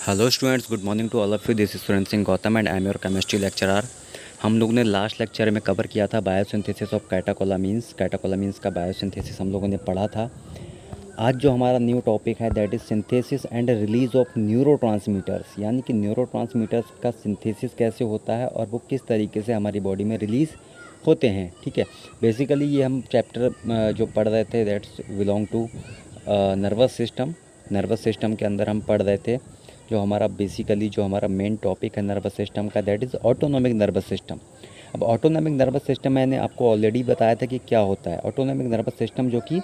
Hello students, good morning to all of you. This is Surendra Singh Gautam and I am your chemistry lecturer. हम लोगों ने last lecture में cover किया था biosynthesis of कैटाकोलामीन्स। कैटाकोलामीन्स का बायोसिंथेसिस हम लोगों ने पढ़ा था। आज जो हमारा न्यू टॉपिक है that is synthesis and release of neurotransmitters, यानी कि न्यूरोट्रांसमीटर्स का सिंथेसिस कैसे होता है और वो किस तरीके से हमारी बॉडी में रिलीज़ होते हैं। ठीक है, बेसिकली ये हम चैप्टर जो पढ़ रहे थे that's belong to nervous system. Nervous system के अंदर हम पढ़ रहे थे जो हमारा बेसिकली जो हमारा मेन टॉपिक है नर्वस सिस्टम का that is autonomic nervous system. अब ऑटोनॉमिक नर्वस सिस्टम मैंने आपको ऑलरेडी बताया था कि क्या होता है। ऑटोनॉमिक नर्वस सिस्टम जो कि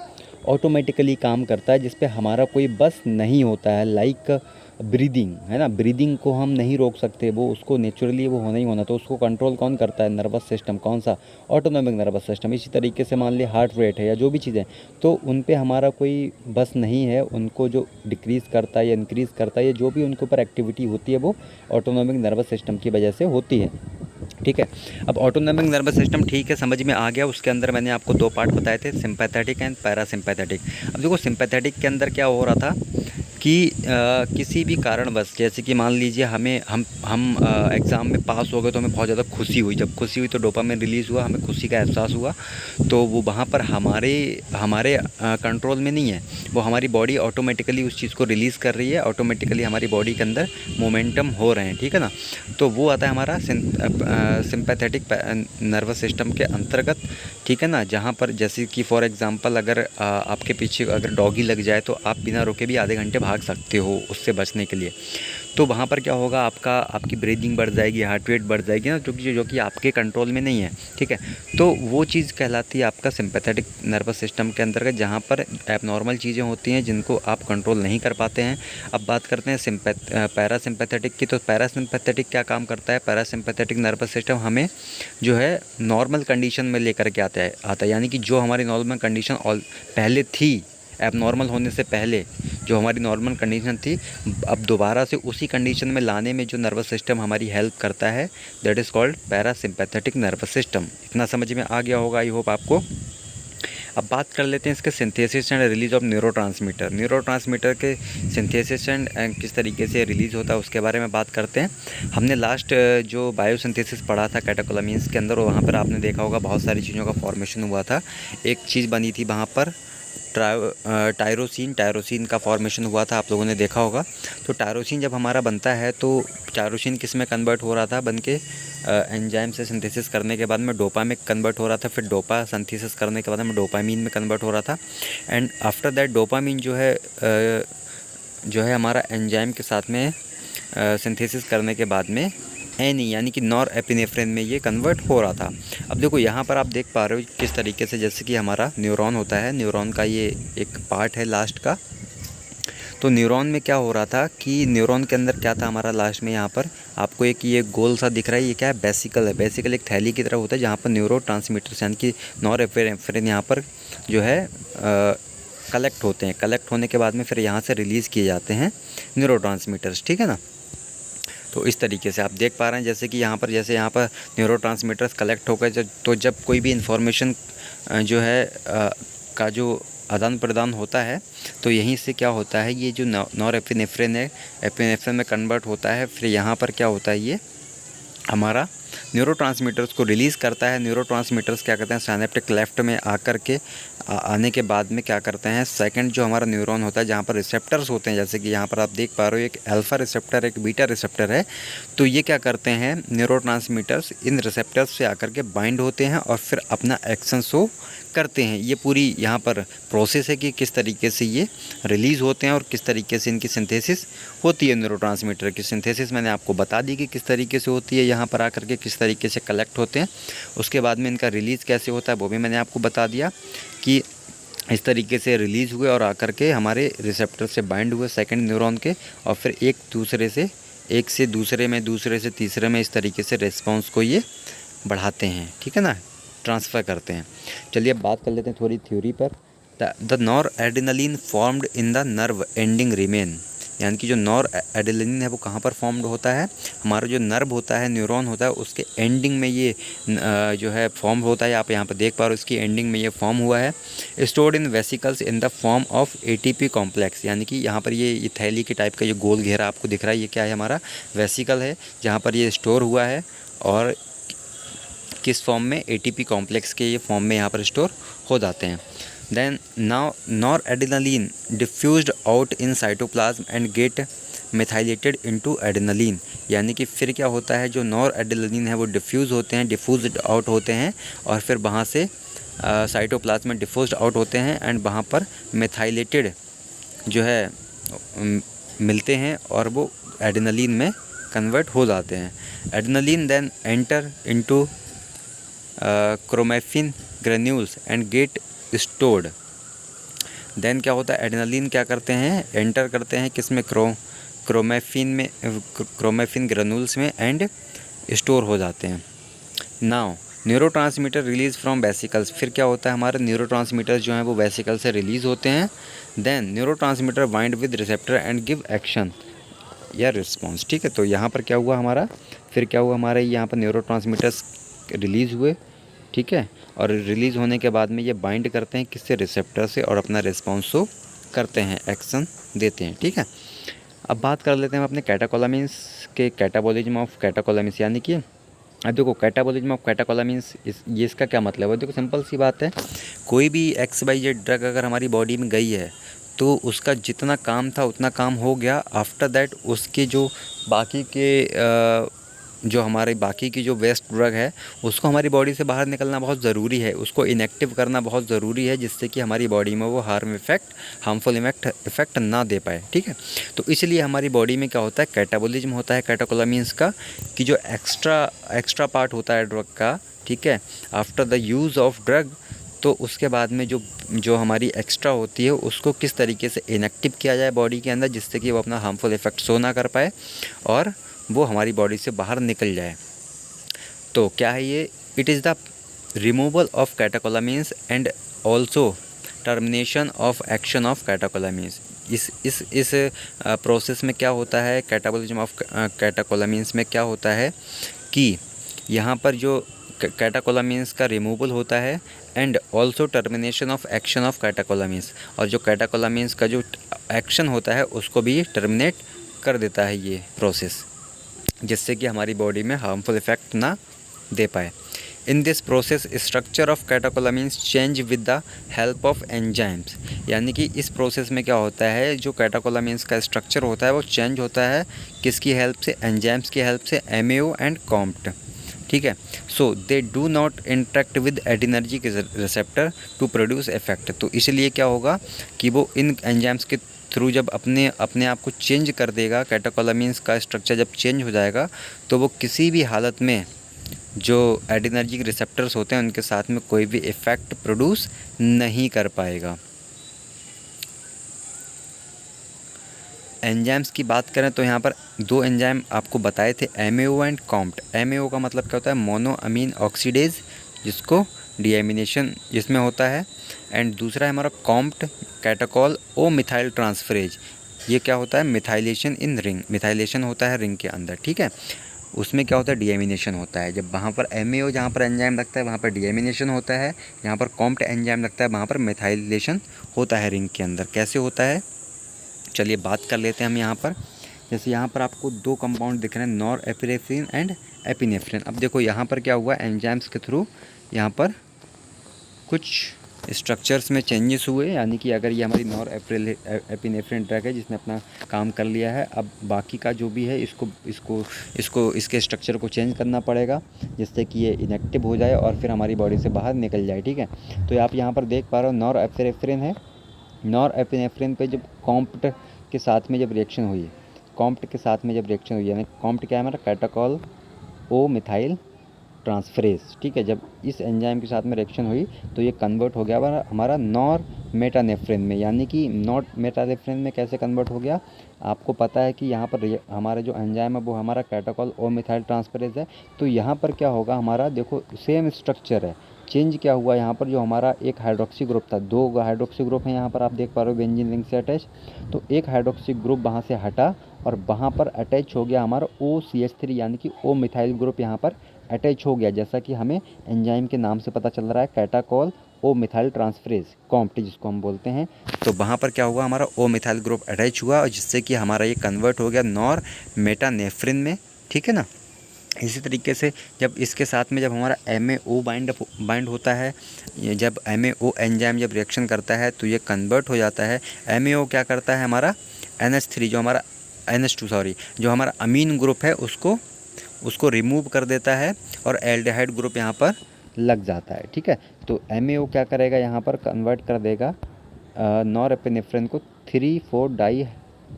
ऑटोमेटिकली काम करता है, जिस पे हमारा कोई बस नहीं होता है। लाइक ब्रीदिंग है ना, ब्रीदिंग को हम नहीं रोक सकते, वो उसको नेचुरली वो होना ही होना, तो उसको कंट्रोल कौन करता है? Nervous system. कौन सा? Autonomic nervous system. इसी तरीके से मान लिया हार्ट रेट है या जो भी चीज़ें, तो उन पे हमारा कोई बस नहीं है। उनको जो डिक्रीज़ करता है या इंक्रीज़ करता है या जो भी उनके ऊपर एक्टिविटी होती है वो ऑटोनॉमिक नर्वस सिस्टम की वजह से होती है। ठीक है, अब ऑटोनॉमिक नर्वस सिस्टम ठीक है, समझ में आ गया। उसके अंदर मैंने आपको दो पार्ट बताए थे, सिंपैथेटिक एंड पैरासिम्पैथेटिक। अब देखो सिंपैथेटिक के अंदर क्या हो रहा था कि किसी भी कारणवश, जैसे कि मान लीजिए हम एग्ज़ाम में पास हो गए तो हमें बहुत ज़्यादा खुशी हुई। जब खुशी हुई तो डोपामिन रिलीज़ हुआ, हमें खुशी का एहसास हुआ। तो वो वहाँ पर हमारे हमारे कंट्रोल में नहीं है, वो हमारी बॉडी ऑटोमेटिकली उस चीज़ को रिलीज़ कर रही है, ऑटोमेटिकली हमारी बॉडी के अंदर मोमेंटम हो रहे हैं। ठीक है ना, तो वो आता है हमारा सिंपैथेटिक नर्वस सिस्टम के अंतर्गत। ठीक है ना, जहाँ पर जैसे कि फॉर एग्ज़ाम्पल अगर आपके पीछे अगर डॉगी लग जाए तो आप बिना रुके भी आधे घंटे भाग सकते हो उससे बचने के लिए। तो वहाँ पर क्या होगा, आपकी ब्रीदिंग बढ़ जाएगी, हार्ट रेट बढ़ जाएगी ना, जो कि आपके कंट्रोल में नहीं है। ठीक है, तो वो चीज़ कहलाती है आपका सिंपैथेटिक नर्वस सिस्टम के अंतर्गत, जहाँ पर एबनॉर्मल चीज़ें होती हैं जिनको आप कंट्रोल नहीं कर पाते हैं। अब बात करते हैं पैरासिम्पैथेटिक की। तो पैरासिम्पैथेटिक क्या काम करता है? पैरासिम्पैथेटिक नर्वस सिस्टम हमें जो है नॉर्मल कंडीशन में लेकर के आता है, यानी कि जो हमारी नॉर्मल कंडीशन पहले थी, एबनॉर्मल होने से पहले जो हमारी नॉर्मल कंडीशन थी, अब दोबारा से उसी कंडीशन में लाने में जो नर्वस सिस्टम हमारी हेल्प करता है that is called parasympathetic nervous system. इतना समझ में आ गया होगा आई होप आपको। अब बात कर लेते हैं इसके synthesis and release of neurotransmitter. Neurotransmitter के सिंथेसिस एंड किस तरीके से रिलीज़ होता है उसके बारे में बात करते हैं। हमने लास्ट जो बायोसिंथेसिस पढ़ा था कैटाकोलामीन्स के अंदर, वहाँ पर आपने देखा होगा बहुत सारी चीज़ों का फॉर्मेशन हुआ था। एक चीज़ बनी थी वहाँ पर टायरोसिन का फॉर्मेशन हुआ था, आप लोगों ने देखा होगा। तो टायरोसिन जब हमारा बनता है तो टायरोसिन किस में कन्वर्ट हो रहा था? बन के एंजाइम से सिंथेसिस करने के बाद में डोपा में कन्वर्ट हो रहा था, फिर डोपा सिंथेसिस करने के बाद में डोपामीन में कन्वर्ट हो रहा था। एंड आफ्टर दैट डोपामीन जो है हमारा एंजाइम के साथ में सिंथेसिस करने के बाद में यानी कि नॉर एपिनेफ्रिन में ये कन्वर्ट हो रहा था। अब देखो यहाँ पर आप देख पा रहे हो किस तरीके से, जैसे कि हमारा न्यूरॉन होता है, न्यूरॉन का ये एक पार्ट है लास्ट का। तो न्यूरॉन में क्या हो रहा था कि न्यूरॉन के अंदर क्या था हमारा लास्ट में, यहाँ पर आपको एक ये गोल सा दिख रहा है, ये क्या है? बेसिकल है। बेसिकल एक थैली की तरह होता है जहाँ पर न्यूरो ट्रांसमीटर्स यानी कि नॉर एपिनेफ्रिन यहाँ पर जो है कलेक्ट होते हैं। कलेक्ट होने के बाद में फिर यहाँ से रिलीज़ किए जाते हैं न्यूरोट्रांसमीटर्स। ठीक है ना, तो इस तरीके से आप देख पा रहे हैं जैसे कि यहाँ पर न्यूरोट्रांसमीटर्स कलेक्ट होकर तो जब कोई भी इंफॉर्मेशन जो है का जो आदान प्रदान होता है तो यहीं से क्या होता है, ये जो नॉर एपिनेफ्रिन है, एपिनेफ्रिन में कन्वर्ट होता है। फिर यहाँ पर क्या होता है, ये हमारा न्यूरोट्रांसमीटर्स को रिलीज़ करता है। न्यूरोट्रांसमीटर्स क्या करते हैं, सिनेप्टिक क्लेफ्ट में आकर के आने के बाद में क्या करते हैं, सेकंड जो हमारा न्यूरॉन होता है जहाँ पर रिसेप्टर्स होते हैं, जैसे कि यहाँ पर आप देख पा रहे हो एक अल्फ़ा रिसेप्टर एक बीटा रिसेप्टर है। तो ये क्या करते हैं, न्यूरोट्रांसमीटर्स इन रिसेप्टर्स से आकर के बाइंड होते हैं और फिर अपना एक्शन शो करते हैं। ये पूरी यहाँ पर प्रोसेस है कि किस तरीके से ये रिलीज़ होते हैं और किस तरीके से इनकी सिंथेसिस होती है। न्यूरोट्रांसमीटर की सिंथेसिस मैंने आपको बता दी कि किस तरीके से होती है, यहाँ पर आकर के किस तरीके से कलेक्ट होते हैं। उसके बाद में इनका रिलीज़ कैसे होता है वो भी मैंने आपको बता दिया कि इस तरीके से रिलीज़ हुए और आकर के हमारे रिसेप्टर से बाइंड हुए सेकंड न्यूरॉन के, और फिर एक से दूसरे में, दूसरे से तीसरे में, इस तरीके से रिस्पॉन्स को ये बढ़ाते हैं। ठीक है ना, ट्रांसफ़र करते हैं। चलिए अब बात कर लेते हैं थोड़ी थ्योरी पर। The nor adrenaline formed in the nerve ending remain, यानी कि जो नॉर एड्रेनलिन है वो कहाँ पर फॉर्म्ड होता है, हमारा जो नर्व होता है, न्यूरॉन होता है, उसके एंडिंग में ये जो है फॉर्म होता है। आप यहाँ पर देख पा रहे हो इसकी एंडिंग में ये फॉर्म हुआ है। Stored in vesicles in the form of ATP complex, यानी कि यहाँ पर ये थैली के टाइप का ये गोल घेरा आपको दिख रहा है, ये क्या है, हमारा वेसिकल है जहाँ पर ये स्टोर हुआ है। और किस फॉर्म में, एटीपी कॉम्प्लेक्स के ये फॉर्म में यहाँ पर स्टोर हो जाते हैं। Then now noradrenaline diffused out in cytoplasm and get methylated into adrenaline, यानी कि फिर क्या होता है, जो नॉर एड्रेनलिन है वो डिफ्यूज़ होते हैं, डिफ्यूज्ड आउट होते हैं और फिर वहाँ से साइटोप्लाज्म में डिफ्यूज्ड आउट होते हैं एंड वहाँ पर मिथाइलेटेड जो है मिलते हैं और वो एड्रेनलिन में कन्वर्ट हो जाते हैं। Adrenaline then enter into chromaffin granules and get stored. Then क्या होता है, एड्रेनलिन क्या करते हैं, एंटर करते हैं किस में, क्रोमैफिन ग्रेन्यूल्स में एंड स्टोर हो जाते हैं। Now neurotransmitter release from vesicles, फिर क्या होता है, हमारे न्यूरोट्रांसमीटर्स जो हैं वो वेसिकल से रिलीज़ होते हैं। Then neurotransmitter bind with receptor and give action या रिस्पॉन्स। ठीक है, तो यहाँ पर क्या हुआ हमारा, फिर क्या हुआ हमारे यहाँ पर न्यूरोट्रांसमीटर्स रिलीज़ हुए। ठीक है, और रिलीज़ होने के बाद में ये बाइंड करते हैं किससे, रिसेप्टर से, और अपना रिस्पॉन्स शो करते हैं, एक्शन देते हैं। ठीक है, अब बात कर लेते हैं हम अपने कैटाकोलामिन्स के कैटाबॉलिज्म ऑफ कैटाकोलामिन्स, यानी कि अब देखो कैटाबॉलिज्म ऑफ कैटाकोलामिन्स ये इसका क्या मतलब है। देखो सिंपल सी बात है, कोई भी XYZ ड्रग अगर हमारी बॉडी में गई है तो उसका जितना काम था उतना काम हो गया। आफ्टर दैट उसके जो बाकी के जो हमारे बाकी की जो वेस्ट ड्रग है उसको हमारी बॉडी से बाहर निकलना बहुत ज़रूरी है, उसको इनएक्टिव करना बहुत ज़रूरी है, जिससे कि हमारी बॉडी में वो हार्मफुल इफेक्ट ना दे पाए। ठीक है, तो इसलिए हमारी बॉडी में क्या होता है, कैटाबॉलिज्म होता है कैटाकोलामिन्स का, कि जो एक्स्ट्रा पार्ट होता है ड्रग का, ठीक है, after the use of drug, तो उसके बाद में जो हमारी एक्स्ट्रा होती है उसको किस तरीके से इनएक्टिव किया जाए बॉडी के अंदर, जिससे कि वो अपना हार्मफुल इफेक्ट शो ना कर पाए और वो हमारी बॉडी से बाहर निकल जाए। तो क्या है ये, it is the removal of catecholamines and also termination of action of catecholamines. इस प्रोसेस में क्या होता है, कैटाबॉलिज्म ऑफ कैटाकोलामिन्स में क्या होता है कि यहाँ पर जो कैटाकोलामिन्स का रिमूवल होता है and also termination of action of catecholamines, और जो कैटाकोलामिन्स का जो एक्शन होता है उसको भी टर्मिनेट कर देता है ये प्रोसेस, जिससे कि हमारी बॉडी में हार्मफुल इफेक्ट ना दे पाए। In this process structure of catecholamines change with the help of enzymes, यानी कि इस प्रोसेस में क्या होता है, जो कैटाकोलामिन्स का स्ट्रक्चर होता है वो चेंज होता है किसकी हेल्प से, एंजाइम्स की हेल्प से, MAO एंड COMT। ठीक है, so they do not interact with adrenergic receptor to produce effect. तो इसलिए क्या होगा कि वो इन एंजाइम्स के थ्रू जब अपने आप को चेंज कर देगा, कैटाकोलामिन्स का स्ट्रक्चर जब चेंज हो जाएगा तो वो किसी भी हालत में जो एड्रेनर्जिक रिसेप्टर्स होते हैं उनके साथ में कोई भी इफ़ेक्ट प्रोड्यूस नहीं कर पाएगा। एंजाइम्स की बात करें तो यहाँ पर दो एंजाइम आपको बताए थे, MAO एंड COMT। MAO का मतलब क्या होता है, मोनो अमीन ऑक्सीडेज, जिसको डीएमिनेशन जिसमें होता है, एंड दूसरा है हमारा COMT, कैटाकॉल ओ मिथाइल ट्रांसफरेज। ये क्या होता है, मिथाइलेशन इन रिंग, मिथाइलेशन होता है रिंग के अंदर। ठीक है, उसमें क्या होता है, डीएमिनेशन होता है। जब वहाँ पर MAO जहाँ पर एंजाइम लगता है वहाँ पर डीएमिनेशन होता है, यहाँ पर COMT एंजाइम लगता है वहाँ पर मिथाइलेशन होता है रिंग के अंदर। कैसे होता है, चलिए बात कर लेते हैं हम यहाँ पर। जैसे यहाँ पर आपको दो कंपाउंड दिख रहे हैं, नॉर एपिनेफ्रिन एंड एपिनेफ्रिन। अब देखो यहाँ पर क्या हुआ, एंजाइम्स के थ्रू यहाँ पर कुछ स्ट्रक्चर्स में चेंजेस हुए, यानी कि अगर ये हमारी नॉर एपिनेफ्रिन ड्रग है जिसने अपना काम कर लिया है, अब बाकी का जो भी है इसके स्ट्रक्चर को चेंज करना पड़ेगा, जिससे कि ये इनएक्टिव हो जाए और फिर हमारी बॉडी से बाहर निकल जाए। ठीक है, तो आप यहाँ पर देख पा रहे हो नॉर एपिनेफ्रिन है, नॉर एपिनेफ्रिन पे जब COMT के साथ में जब रिएक्शन हुई, COMT के साथ में जब रिएक्शन हुई, यानी COMT क्या है हमारा, कैटाकॉल ओ मिथाइल ट्रांसफरेज। ठीक है, जब इस एंजाइम के साथ में रिएक्शन हुई तो ये कन्वर्ट हो गया हमारा नॉर मेटानेफ्रिन में। यानी कि नॉर मेटानेफ्रिन में कैसे कन्वर्ट हो गया, आपको पता है कि यहाँ पर हमारा जो एंजाइम है वो हमारा कैटाकॉल ओ मिथाइल ट्रांसफरेज है। तो यहाँ पर क्या होगा, हमारा देखो सेम स्ट्रक्चर है, चेंज क्या हुआ यहाँ पर, जो हमारा एक हाइड्रोक्सी ग्रुप था, 2 हाइड्रोक्सी ग्रुप हैं यहाँ पर आप देख पा रहे हो बेंजीन रिंग से अटैच। तो एक हाइड्रोक्सी ग्रुप वहाँ से हटा और वहाँ पर अटैच हो गया हमारा OCH3 यानी कि ओ मिथाइल ग्रुप यहाँ पर अटैच हो गया, जैसा कि हमें एंजाइम के नाम से पता चल रहा है, कैटाकोल ओ मिथाइल ट्रांसफरेज, कॉम्प्टी जिसको हम बोलते हैं। तो वहाँ पर क्या हुआ, हमारा ओ मिथाइल ग्रुप अटैच हुआ और जिससे कि हमारा ये कन्वर्ट हो गया नॉर मेटानेफ्रिन में, ठीक है ना। इसी तरीके से जब इसके साथ में जब हमारा MAO बाइंड होता है, ये जब MAO एंजाइम जब रिएक्शन करता है तो ये कन्वर्ट हो जाता है। MAO क्या करता है, हमारा NH3 जो हमारा NH2 सॉरी जो हमारा अमीन ग्रुप है उसको रिमूव कर देता है और एल्डिहाइड ग्रुप यहाँ पर लग जाता है, ठीक है। तो MAO क्या करेगा, यहाँ पर कन्वर्ट कर देगा नॉरएपिनेफ्रिन को 3,4 डाई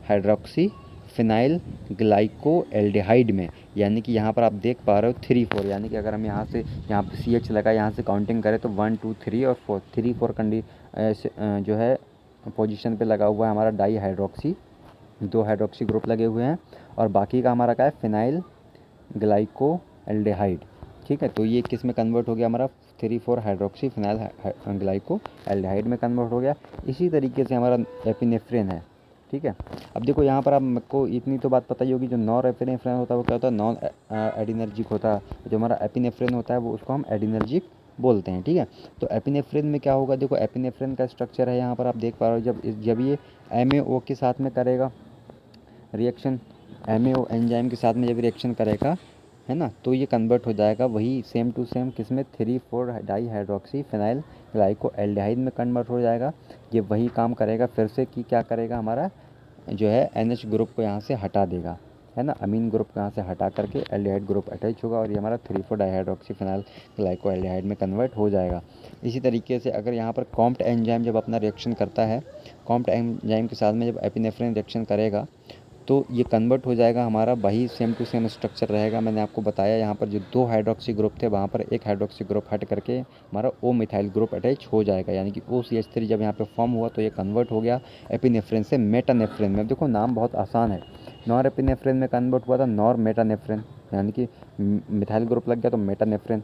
हाइड्रोक्सी फिनाइल ग्लाइकोएल्डिहाइड में, यानी कि यहाँ पर आप देख पा रहे हो 3,4, यानी कि अगर हम यहाँ पे CH लगा, यहाँ से काउंटिंग करें तो 1 2 3 और 4, 3 4 जो है पोजीशन पे लगा हुआ है हमारा डाई हाइड्रोक्सी, 2 हाइड्रोक्सी ग्रुप लगे हुए हैं और बाकी का हमारा क्या है, फिनाइल ग्लाइकोएल्डिहाइड, ठीक है। तो ये किस में कन्वर्ट हो गया, हमारा 3,4 हाइड्रोक्सी फिनाइल ग्लाइकोएल्डिहाइड में कन्वर्ट हो गया। इसी तरीके से हमारा एपिनेफ्रिन है, ठीक है। अब देखो यहाँ पर आपको इतनी तो बात पता ही होगी, जो नॉर एपिनेफ्रिन होता है वो क्या होता है, नॉन एडिनर्जिक होता है। जो हमारा एपिनेफ्रिन होता है वो उसको हम एडिनर्जिक बोलते हैं, ठीक है। तो एपिनेफ्रिन में क्या होगा, देखो एपिनेफ्रिन का स्ट्रक्चर है यहाँ पर आप देख पा रहे हो, जब ये MAO के साथ में करेगा रिएक्शन, MAO एंजाइम के साथ में जब रिएक्शन करेगा, है ना, तो ये कन्वर्ट हो जाएगा वही सेम टू सेम किसमें, 3,4 डाई हाइड्रोक्सी फिनाइल ग्लाइकोएल्डिहाइड में कन्वर्ट हो जाएगा। ये वही काम करेगा फिर से कि क्या करेगा, हमारा जो है NH ग्रुप को यहाँ से हटा देगा, है ना, अमीन ग्रुप को यहाँ से हटा करके एल्डिहाइड ग्रुप अटैच होगा और ये हमारा 3,4 डाईहाइड्रोक्सी फिनाइल ग्लाइकोएल्डिहाइड में कन्वर्ट हो जाएगा। इसी तरीके से अगर यहाँ पर कॉम्प्ट एंजाइम जब अपना रिएक्शन करता है, कॉम्प्ट एंजाइम के साथ में जब एपिनेफ्रिन रिएक्शन करेगा तो ये कन्वर्ट हो जाएगा, हमारा वही सेम टू सेम स्ट्रक्चर रहेगा। मैंने आपको बताया यहाँ पर जो 2 हाइड्रोक्सी ग्रुप थे वहाँ पर एक हाइड्रोक्सी ग्रुप हट करके हमारा ओ मिथाइल ग्रुप अटैच हो जाएगा, यानी कि OCH3 जब यहाँ पे फॉर्म हुआ तो ये कन्वर्ट हो गया एपिनेफ्रिन से मेटानेफ्रिन में। देखो नाम बहुत आसान है, नॉर एपिनेफ्रिन में कन्वर्ट हुआ था नॉर मेटानेफ्रिन, यानी कि मिथाइल ग्रुप लग गया तो मेटानेफ्रिन,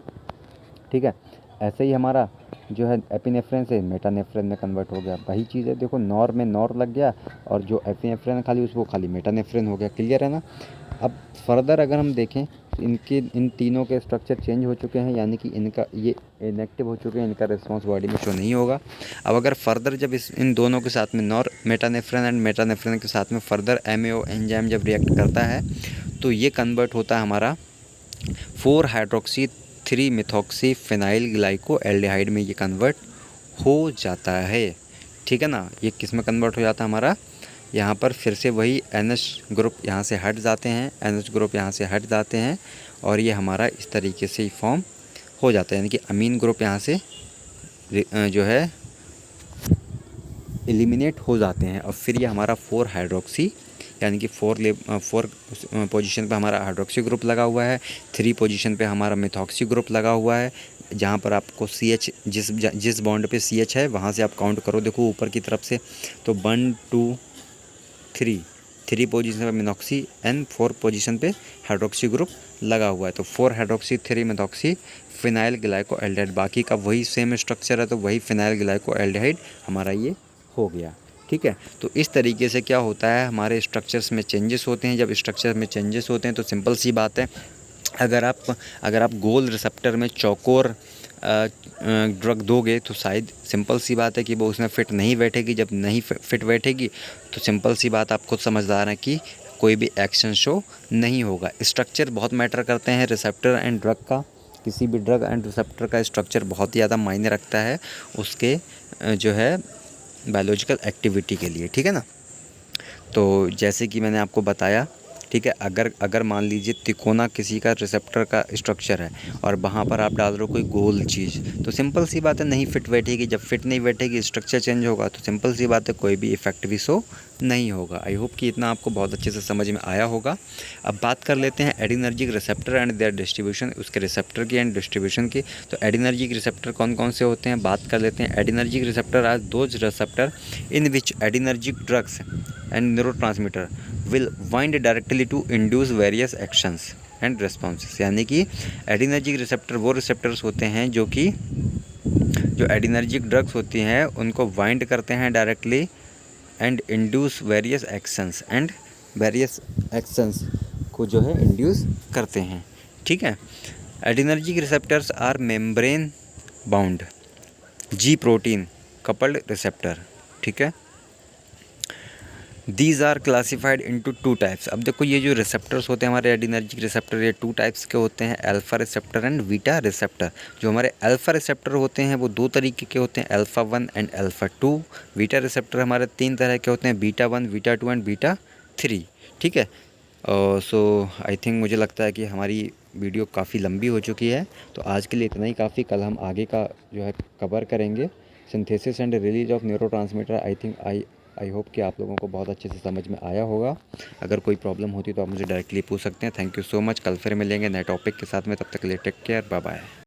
ठीक है। ऐसे ही हमारा जो है एपिनेफ्रिन से मेटानेफ्रिन में कन्वर्ट हो गया, वही चीज़ है। देखो नॉर में नॉर लग गया और जो एपिनेफ्रिन खाली उसको खाली मेटानेफ्रिन हो गया, क्लियर है ना। अब फर्दर अगर हम देखें इन तीनों के स्ट्रक्चर चेंज हो चुके हैं, यानी कि इनका ये इनएक्टिव हो चुके हैं, इनका रिस्पॉन्स बॉडी में शो नहीं होगा। अब अगर फर्दर जब इन दोनों के साथ में नॉर मेटानेफ्रिन एंड मेटानेफ्रिन के साथ में फर्दर MAO एंजाइम जब रिएक्ट करता है तो ये कन्वर्ट होता है हमारा 4 हाइड्रोक्सी 3 मिथॉक्सी फिनाइल ग्लाइकोएल्डिहाइड में ये कन्वर्ट हो जाता है, ठीक है ना। ये किस में कन्वर्ट हो जाता है हमारा, यहाँ पर फिर से वही NH ग्रुप यहाँ से हट जाते हैं, NH ग्रुप यहाँ से हट जाते हैं और ये हमारा इस तरीके से फॉर्म हो जाता है, यानी कि अमीन ग्रुप यहाँ से जो है एलिमिनेट हो जाते हैं और फिर ये हमारा 4 हाइड्रोक्सी यानी कि 4 पोजीशन पे हमारा हाइड्रोक्सी ग्रुप लगा हुआ है, 3 पोजीशन पे हमारा मिथॉक्सी ग्रुप लगा हुआ है। जहाँ पर आपको CH जिस बॉन्ड पे CH है वहाँ से आप काउंट करो, देखो ऊपर की तरफ से, तो 1 2 3 पोजीशन पे मिथॉक्सी एंड 4 पोजीशन पे हाइड्रोक्सी ग्रुप लगा हुआ है। तो 4 हाइड्रोक्सी 3 मिथॉक्सी फिनाइल ग्लाइकोएल्डिहाइड, बाकी का वही सेम स्ट्रक्चर है, तो वही फिनाइल ग्लाइकोएल्डिहाइड हमारा ये हो गया, ठीक है। तो इस तरीके से क्या होता है, हमारे स्ट्रक्चर्स में चेंजेस होते हैं। जब स्ट्रक्चर में चेंजेस होते हैं तो सिंपल सी बात है, अगर आप गोल रिसेप्टर में चौकोर ड्रग दोगे तो शायद सिंपल सी बात है कि वो उसमें फ़िट नहीं बैठेगी। जब नहीं फ़िट बैठेगी तो सिंपल सी बात आप खुद समझदार हैं कि कोई भी एक्शन शो नहीं होगा। स्ट्रक्चर बहुत मैटर करते हैं रिसेप्टर एंड ड्रग का, किसी भी ड्रग एंड रिसेप्टर का स्ट्रक्चर बहुत ही ज़्यादा मायने रखता है उसके जो है बायोलॉजिकल एक्टिविटी के लिए, ठीक है ना। तो जैसे कि मैंने आपको बताया, ठीक है, अगर मान लीजिए तिकोना किसी का रिसेप्टर का स्ट्रक्चर है और वहाँ पर आप डाल रहे हो कोई गोल चीज़, तो सिंपल सी बात है नहीं फिट बैठेगी। जब फिट नहीं बैठेगी, स्ट्रक्चर चेंज होगा, तो सिंपल सी बात है कोई भी इफेक्ट भी शो नहीं होगा। आई होप कि इतना आपको बहुत अच्छे से समझ में आया होगा। अब बात कर लेते हैं adrenergic receptor and there distribution, उसके रिसेप्टर की एंड डिस्ट्रीब्यूशन की। तो एडिनर्जिक रिसेप्टर कौन कौन से होते हैं, बात कर लेते हैं। Adrenergic receptor are those receptor in which adrenergic drugs and neurotransmitter will bind directly to induce various actions and responses. यानी कि एडिनर्जिक रिसेप्टर वो रिसेप्टर्स होते हैं जो कि जो एडिनर्जिक ड्रग्स होती हैं उनको वाइंड करते हैं directly and induce various actions को जो है इंड्यूस करते हैं। ठीक है। Adrenergic receptors are membrane bound G protein coupled receptor. ठीक है। These are classified into 2 types. अब देखो ये जो रिसेप्टर्स होते हैं हमारे एडिनर्जिक रिसेप्टर, ये 2 टाइप्स के होते हैं, alpha receptor and beta receptor. जो हमारे अल्फ़ा रिसेप्टर होते हैं वो 2 तरीके के होते हैं, alpha 1 and alpha 2। Beta receptor हमारे 3 तरह के होते हैं, बीटा 1, बीटा 2 एंड बीटा 3। ठीक है। सो आई थिंक मुझे लगता है कि हमारी वीडियो काफ़ी लंबी हो चुकी है, तो आज के लिए इतना ही काफ़ी। कल हम आगे का जो है कवर करेंगे, synthesis and release of neurotransmitter. I hope कि आप लोगों को बहुत अच्छे से समझ में आया होगा। अगर कोई प्रॉब्लम होती तो आप मुझे डायरेक्टली पूछ सकते हैं। Thank you so much. कल फिर मिलेंगे नए टॉपिक के साथ में, तब तक के लिए टेक केयर, बाय बाय।